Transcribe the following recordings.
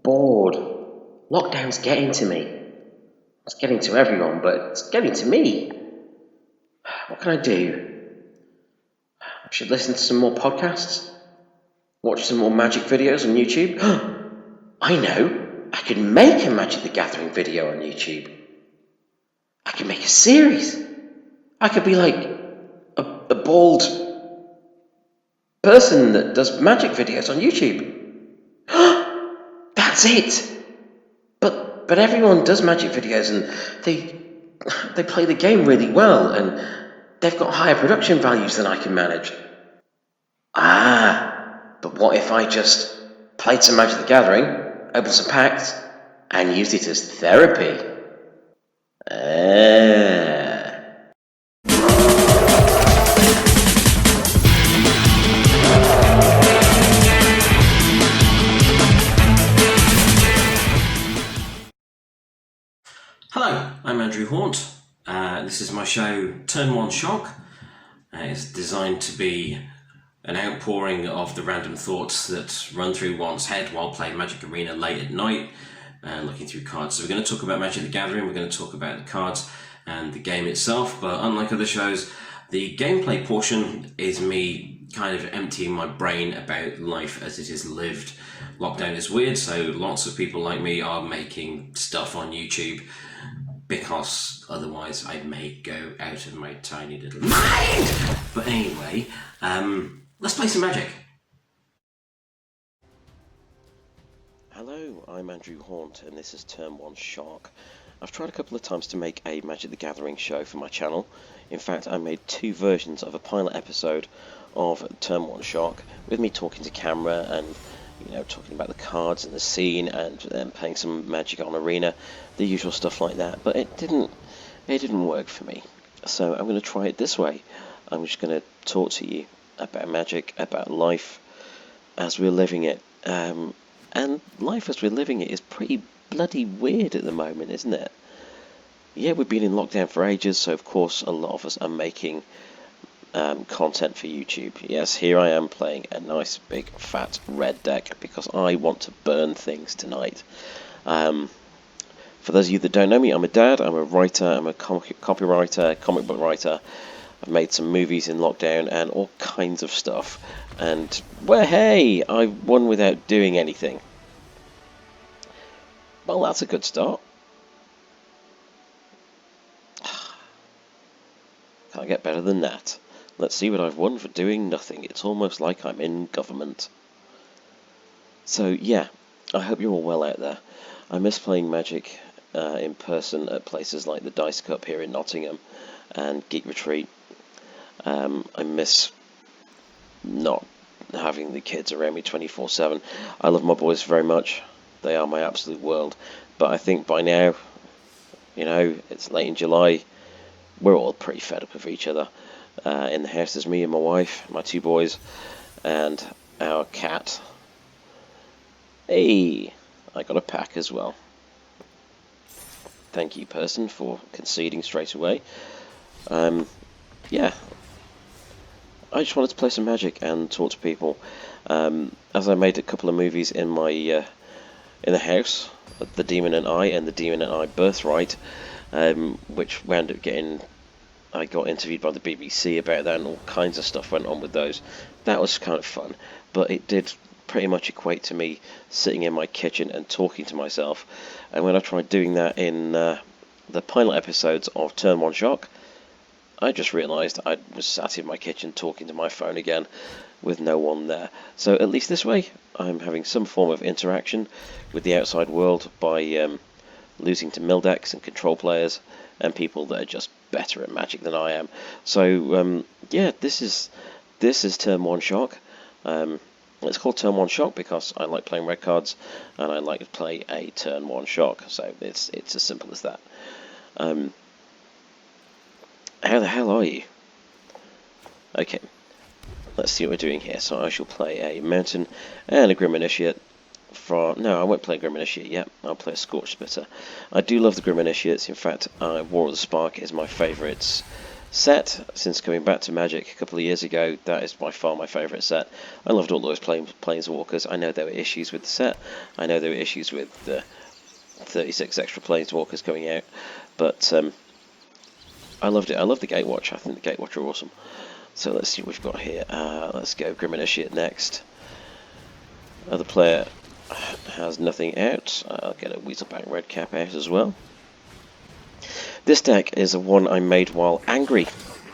Bored. Lockdown's getting to me. It's getting to everyone, but it's getting to me. What can I do? I should listen to some more podcasts? Watch some more magic videos on YouTube? I know! I could make a Magic the Gathering video on YouTube. I could make a series. I could be like a bald person that does magic videos on YouTube. That's it! But everyone does magic videos and they play the game really well and they've got higher production values than I can manage. But what if I just played some Magic the Gathering, opened some packs, and used it as therapy? Hello, I'm Andrew Hawnt. This is my show Turn 1 Shock. It's designed to be an outpouring of the random thoughts that run through one's head while playing Magic Arena late at night and looking through cards. So we're going to talk about Magic the Gathering, we're going to talk about the cards and the game itself, but unlike other shows, the gameplay portion is me kind of emptying my brain about life as it is lived. Lockdown is weird, so lots of people like me are making stuff on YouTube because otherwise I may go out of my tiny little mind. But anyway, let's play some Magic. Hello, I'm Andrew Hawnt and this is Turn 1 Shock. I've tried a couple of times to make a Magic the Gathering show for my channel. In fact, I made two versions of a pilot episode of Turn 1 Shock with me talking to camera and talking about the cards and the scene and then playing some Magic on Arena, the usual stuff like that. But it didn't work for me. So I'm going to try it this way. I'm just going to talk to you about Magic, about life as we're living it. And life as we're living it is pretty bloody weird at the moment, isn't it? Yeah, we've been in lockdown for ages, so of course a lot of us are making content for YouTube. Yes, here I am playing a nice big fat red deck because I want to burn things tonight. For those of you that don't know me, I'm a dad, I'm a writer, I'm a copywriter, comic book writer. I've made some movies in lockdown and all kinds of stuff. And, well, hey, I won without doing anything. Well, that's a good start. Can't get better than that. Let's see what I've won for doing nothing. It's almost like I'm in government. So, yeah, I hope you're all well out there. I miss playing Magic in person at places like the Dice Cup here in Nottingham and Geek Retreat. I miss not having the kids around me 24/7. I love my boys very much. They are my absolute world. But I think by now, it's late in July, we're all pretty fed up with each other. In the house there's me and my wife, my two boys, and our cat. Hey, I got a pack as well. Thank you, person, for conceding straight away. Yeah, I just wanted to play some Magic and talk to people. As I made a couple of movies in my in the house, The Demon and I and The Demon and I Birthright, which wound up getting. I got interviewed by the BBC about that and all kinds of stuff went on with those. That was kind of fun, but it did pretty much equate to me sitting in my kitchen and talking to myself. And when I tried doing that in the pilot episodes of Turn 1 Shock, I just realised I was sat in my kitchen talking to my phone again with no one there. So at least this way I'm having some form of interaction with the outside world by losing to mill decks and control players and people that are just better at Magic than I am. So yeah, this is Turn 1 Shock. It's called Turn 1 Shock because I like playing red cards and I like to play a Turn 1 Shock. So it's as simple as that. How the hell are you? Okay, let's see what we're doing here. So I shall play a Mountain and a Grim Initiate. No, I won't play Grim Initiate yet. I'll play a Scorch Spitter. I do love the Grim Initiates. In fact, War of the Spark is my favourite set since coming back to Magic a couple of years ago. That is by far my favourite set. I loved all those Planeswalkers. I know there were issues with the set. I know there were issues with the 36 extra Planeswalkers coming out, but I loved it. I love the Gatewatch. I think the Gatewatch are awesome. So let's see what we've got here. Let's go Grim Initiate next. Other player has nothing out. I'll get a Weaselback Red Cap out as well. This deck is a one I made while angry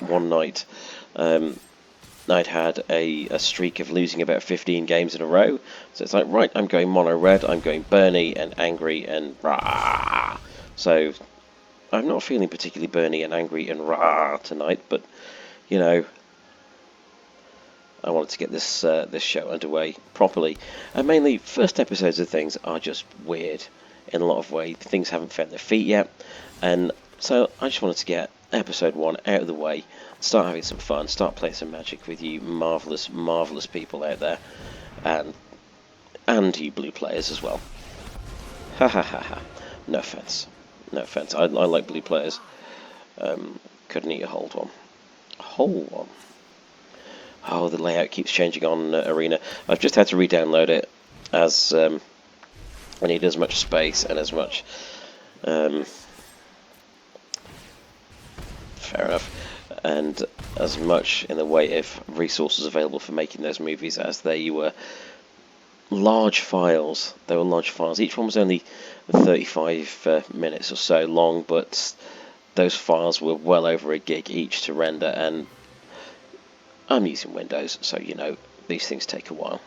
one night. I'd had a streak of losing about 15 games in a row. So it's like, right, I'm going mono red, I'm going Bernie and angry and rah. So I'm not feeling particularly Bernie and angry and rah tonight, but you know, I wanted to get this this show underway properly. And mainly, first episodes of things are just weird in a lot of ways. Things haven't found their feet yet, and so I just wanted to get episode 1 out of the way, start having some fun, start playing some Magic with you marvellous, marvellous people out there, and you blue players as well. Ha ha ha ha. No offence. No offence. I like blue players. Couldn't eat a whole one. A whole one. Oh, the layout keeps changing on Arena. I've just had to re-download it as I need as much space and as much. Fair enough. And as much in the way of resources available for making those movies as they were large files. They were large files. Each one was only 35 minutes or so long, but those files were well over a gig each to render, and I'm using Windows, so you know, these things take a while.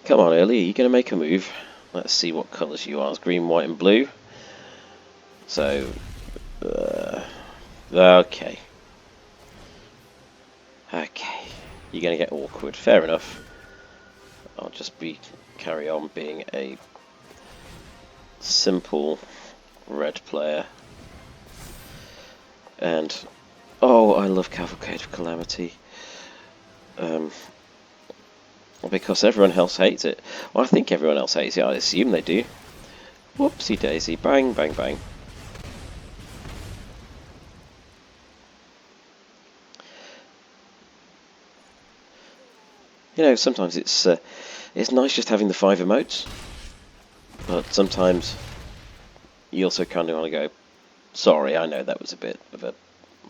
Come on, Early, are you going to make a move? Let's see what colours you are. It's green, white and blue. So, okay. Okay. You're going to get awkward. Fair enough. I'll just carry on being a simple red player. And oh, I love Cavalcade of Calamity. Because everyone else hates it. Well, I think everyone else hates it. I assume they do. Whoopsie daisy. Bang, bang, bang. You know, sometimes it's nice just having the 5 emotes, but sometimes you also kind of want to go, sorry, I know that was a bit of a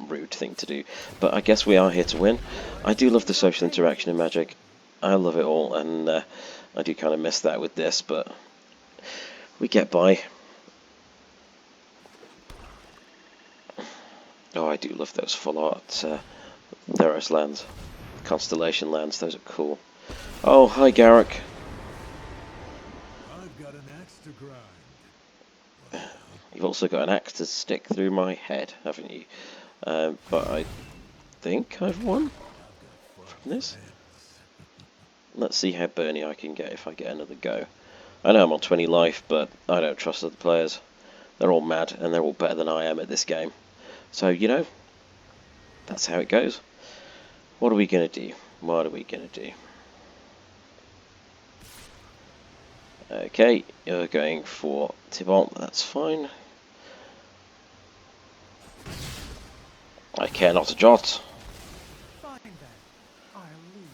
rude thing to do, but I guess we are here to win. I do love the social interaction in Magic. I love it all, and I do kind of miss that with this, but we get by. Oh, I do love those full art Theros lands, Constellation lands, those are cool. Oh, hi Garrick. I've got an axe to grind. You've also got an axe to stick through my head, haven't you? But I think I've won from this. Let's see how Bernie I can get if I get another go. I know I'm on 20 life, but I don't trust other players. They're all mad, and they're all better than I am at this game. So, you know, that's how it goes. What are we going to do? What are we going to do? Okay, you're going for Tibalt, that's fine. I care not a jot. Fine then. I'll leave.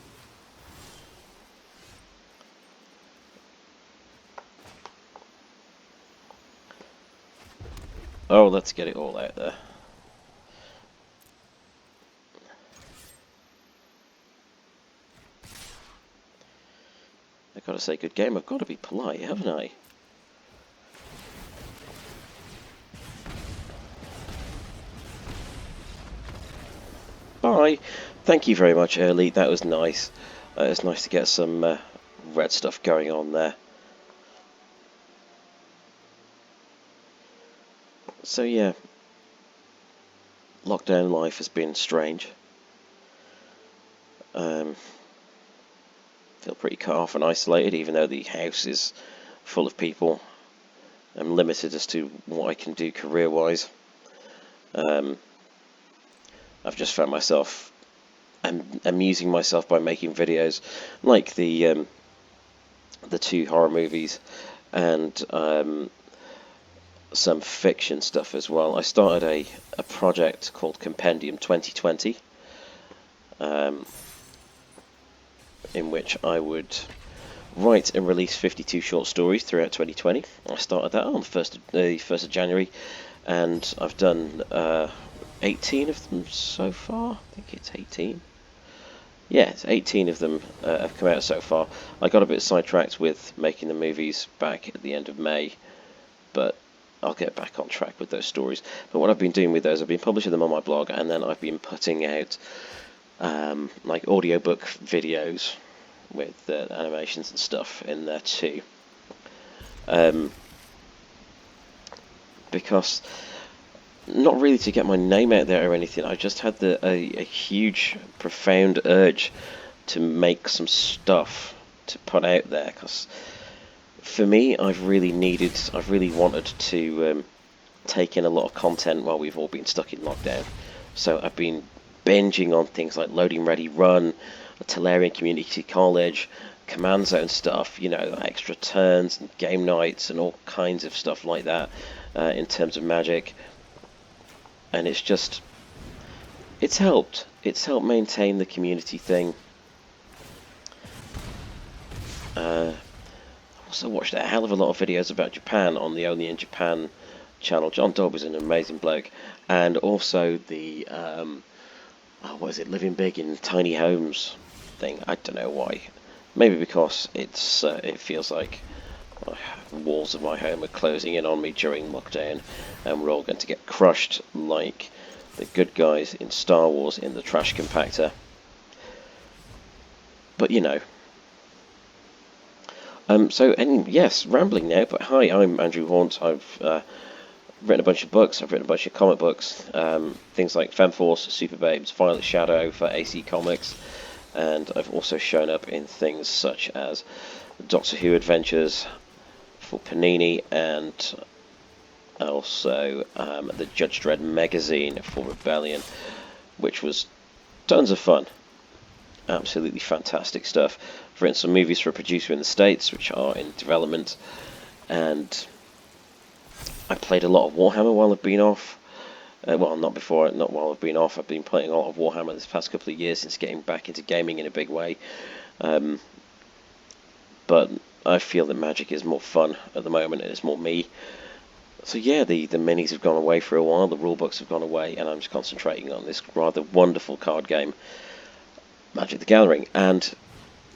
Oh, let's get it all out there. I've got to say good game. I've got to be polite, haven't I? Bye. Thank you very much, Early. That was nice. It's nice to get some red stuff going on there. So yeah, lockdown life has been strange. Feel pretty cut off and isolated, even though the house is full of people. I'm limited as to what I can do career-wise. I've just found myself amusing myself by making videos, like the 2 horror movies, and some fiction stuff as well. I started a project called Compendium 2020, in which I would write and release 52 short stories throughout 2020. I started that on the 1st of January, and I've done 18 of them so far. I think it's 18. Yeah, it's 18 of them have come out so far. I got a bit sidetracked with making the movies back at the end of May, but I'll get back on track with those stories. But what I've been doing with those, I've been publishing them on my blog, and then I've been putting out like audiobook videos with animations and stuff in there too. Because not really to get my name out there or anything, I just had a huge, profound urge to make some stuff to put out there. Because for me, I've really wanted to take in a lot of content while we've all been stuck in lockdown. So I've been binging on things like Loading Ready Run, Tellurian Community College, Command Zone stuff, you know, extra turns and game nights and all kinds of stuff like that in terms of Magic. And it's helped maintain the community thing. Also watched a hell of a lot of videos about Japan on the Only in Japan channel. John Dobb is an amazing bloke, and also the what is it, Living Big in Tiny Homes thing. I don't know why. Maybe because it feels like the walls of my home are closing in on me during lockdown, and we're all going to get crushed like the good guys in Star Wars in the trash compactor. But you know. Yes, rambling now, but hi, I'm Andrew Hawnt. I've written a bunch of books, I've written a bunch of comic books, things like Femforce, Super Babes, Violet Shadow for AC Comics, and I've also shown up in things such as Doctor Who Adventures for Panini, and also the Judge Dredd magazine for Rebellion, which was tons of fun. Absolutely fantastic stuff. I've written some movies for a producer in the States, which are in development, and I played a lot of Warhammer while I've been off. Not while I've been off. I've been playing a lot of Warhammer this past couple of years since getting back into gaming in a big way. But I feel that Magic is more fun at the moment, and it's more me. So yeah, the minis have gone away for a while, the rulebooks have gone away, and I'm just concentrating on this rather wonderful card game, Magic the Gathering, and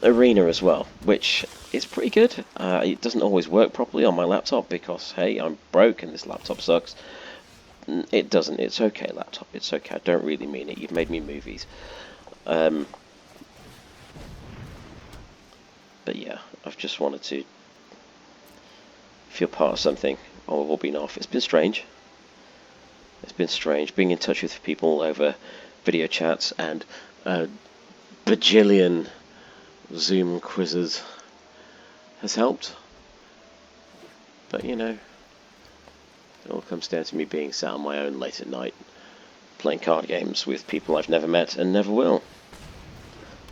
Arena as well, which is pretty good. It doesn't always work properly on my laptop because, hey, I'm broke and this laptop sucks. It doesn't. It's okay, laptop. It's okay. I don't really mean it. You've made me movies. But yeah, I've just wanted to feel part of something while we've all been off. It's been strange. It's been strange being in touch with people over video chats and bajillion Zoom quizzes has helped. But you know, it all comes down to me being sat on my own late at night, playing card games with people I've never met and never will.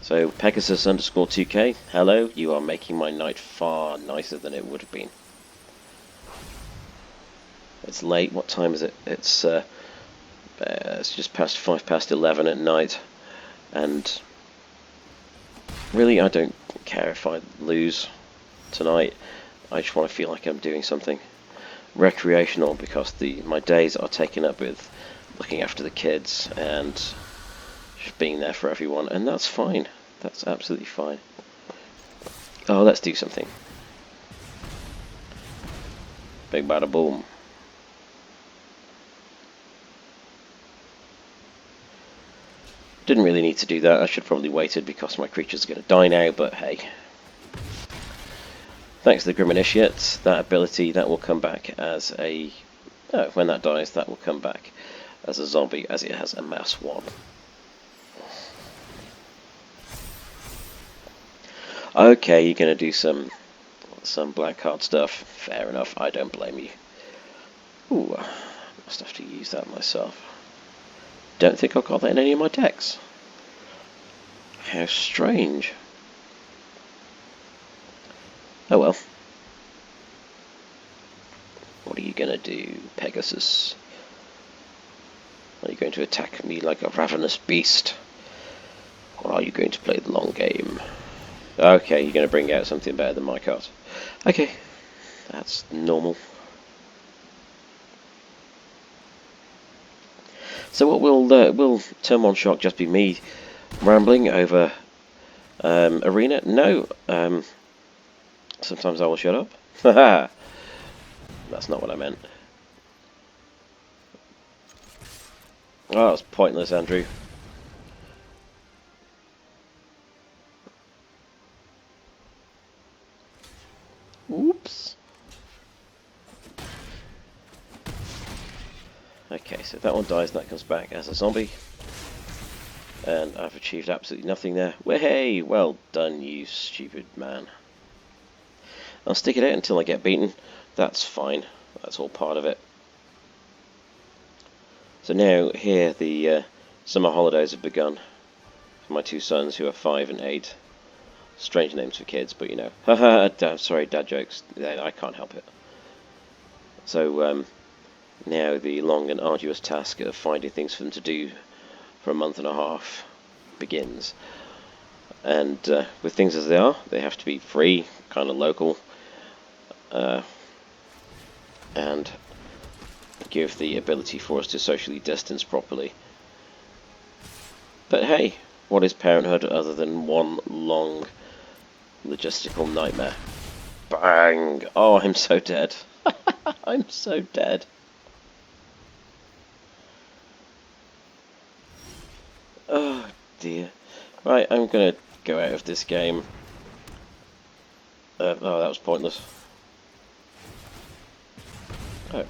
So Pegasus_2K, hello, you are making my night far nicer than it would have been. It's late, what time is it? It's just past 11 at night, and really I don't care if I lose tonight. I just want to feel like I'm doing something recreational, because my days are taken up with looking after the kids and just being there for everyone, and that's fine. That's absolutely fine. Oh, let's do something. Big bada boom. Didn't really need to do that. I should probably waited because my creature's going to die now, but hey. Thanks to the Grim Initiate, that ability, that will come back as a... Oh, when that dies, that will come back as a zombie, as it has a mass 1. Okay, you're going to do some black card stuff. Fair enough, I don't blame you. Ooh, I must have to use that myself. Don't think I've got that in any of my decks. How strange. Oh well. What are you gonna do, Pegasus? Are you going to attack me like a ravenous beast? Or are you going to play the long game? Okay, you're going to bring out something better than my card. Okay, that's normal. So what will Turn 1 Shock just be me rambling over Arena? No, sometimes I will shut up. Haha, that's not what I meant. Oh, that was pointless, Andrew. Oops. Okay, so that one dies and that comes back as a zombie. And I've achieved absolutely nothing there. Hey, well done, you stupid man. I'll stick it out until I get beaten. That's fine. That's all part of it. So now, here, the summer holidays have begun for my two sons, who are 5 and 8. Strange names for kids, but you know. Haha, sorry, dad jokes. I can't help it. So, now the long and arduous task of finding things for them to do for a month and a half begins. And with things as they are, they have to be free, kind of local, and give the ability for us to socially distance properly. But hey, what is parenthood other than one long logistical nightmare? Bang! Oh, I'm so dead. I'm so dead. Oh dear. Right, I'm gonna go out of this game. Oh, that was pointless. Oh.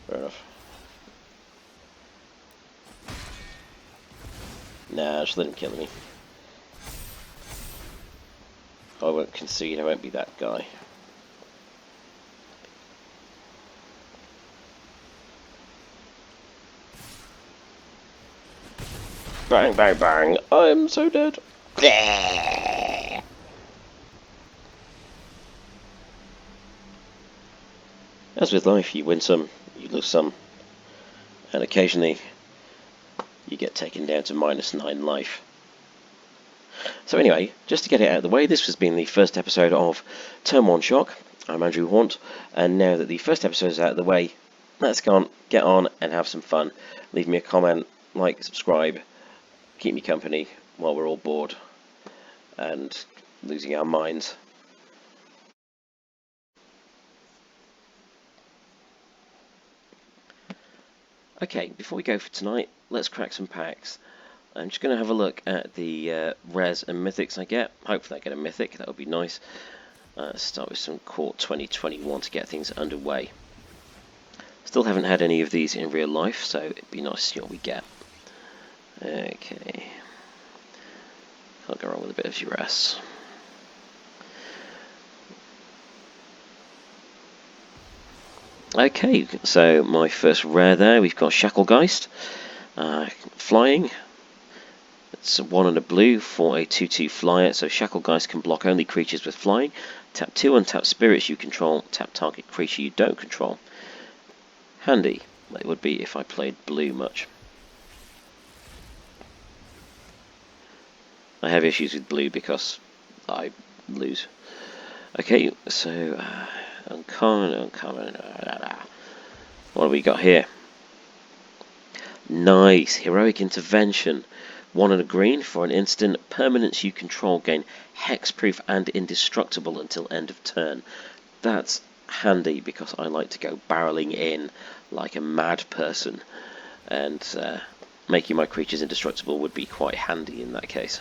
Fair enough. Nah, just let him kill me. I won't concede, I won't be that guy. Bang, bang, bang. I'm so dead. As with life, you win some, you lose some. And occasionally, you get taken down to -9 life. So anyway, just to get it out of the way, this has been the first episode of Turn 1 Shock. I'm Andrew Hawnt, and now that the first episode is out of the way, let's get on and have some fun. Leave me a comment, like, subscribe, keep me company while we're all bored and losing our minds. Okay, before we go for tonight, let's crack some packs. I'm just going to have a look at the rares and mythics I get. Hopefully I get a mythic, that would be nice. Start with some Court 2021 to get things underway. Still haven't had any of these in real life, so it'd be nice to see what we get. Okay. Can't go wrong with a bit of duress. Okay, so my first rare there, we've got Shacklegeist. Flying. It's 1 and a blue for a 2/2 flyer, so Shacklegeist can block only creatures with flying. Tap 2 untap spirits you control, tap target creature you don't control. Handy, like it would be if I played blue much. I have issues with blue because I lose. Okay, so uncommon. What have we got here? Nice, Heroic Intervention. 1 and a green for an instant. Permanents you control gain hexproof and indestructible until end of turn. That's handy because I like to go barreling in like a mad person, and making my creatures indestructible would be quite handy in that case.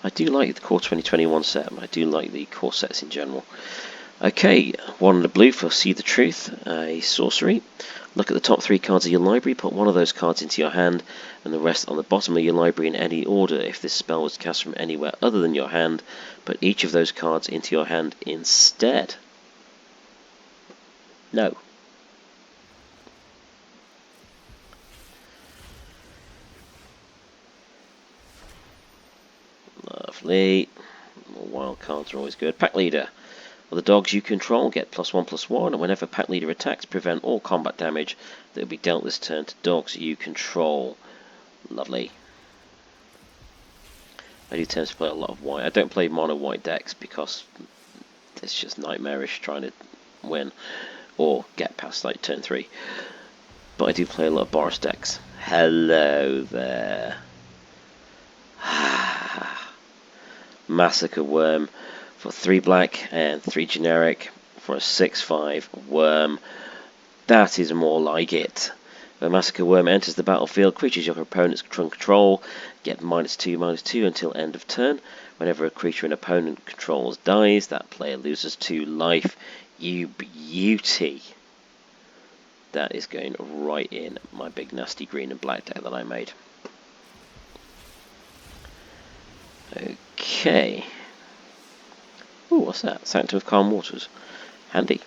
I do like the Core 2021 set. I do like the core sets in general. Okay, 1 and a blue for See the Truth, a sorcery. Look at the top 3 cards of your library, put 1 of those cards into your hand, and the rest on the bottom of your library in any order. If this spell was cast from anywhere other than your hand, put each of those cards into your hand instead. No. Lovely. More wild cards are always good. Pack Leader. The dogs you control get +1/+1, and whenever pack leader attacks, prevent all combat damage that will be dealt this turn to dogs you control. Lovely. I do tend to play a lot of white. I don't play mono white decks because it's just nightmarish trying to win or get past like turn 3. But I do play a lot of Boris decks. Hello there. Massacre Worm for 3 black and 3 generic for a 6/5 worm. That is more like it. When Massacre Worm enters the battlefield, creatures your opponents control get -2/-2 until end of turn. Whenever a creature an opponent controls dies, that player loses 2 life. You beauty. That is going right in my big nasty green and black deck that I made. Okay. Ooh, what's that? Sanctum of Calm Waters. Handy.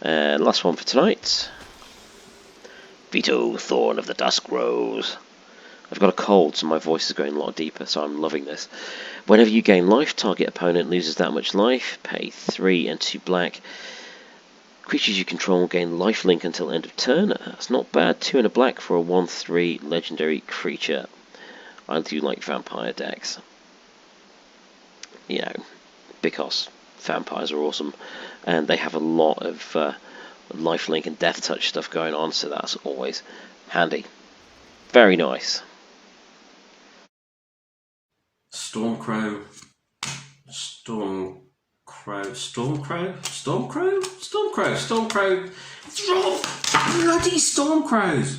And last one for tonight. Vito, Thorn of the Dusk Rose. I've got a cold, so my voice is going a lot deeper, so I'm loving this. Whenever you gain life, target opponent loses that much life. Pay 3 and 2 black. Creatures you control gain lifelink until end of turn. That's not bad. 2 and a black for a 1/3 legendary creature. I do like vampire decks. You know, because vampires are awesome, and they have a lot of lifelink and death touch stuff going on, so that's always handy. Very nice. Stormcrow. Bloody Stormcrows!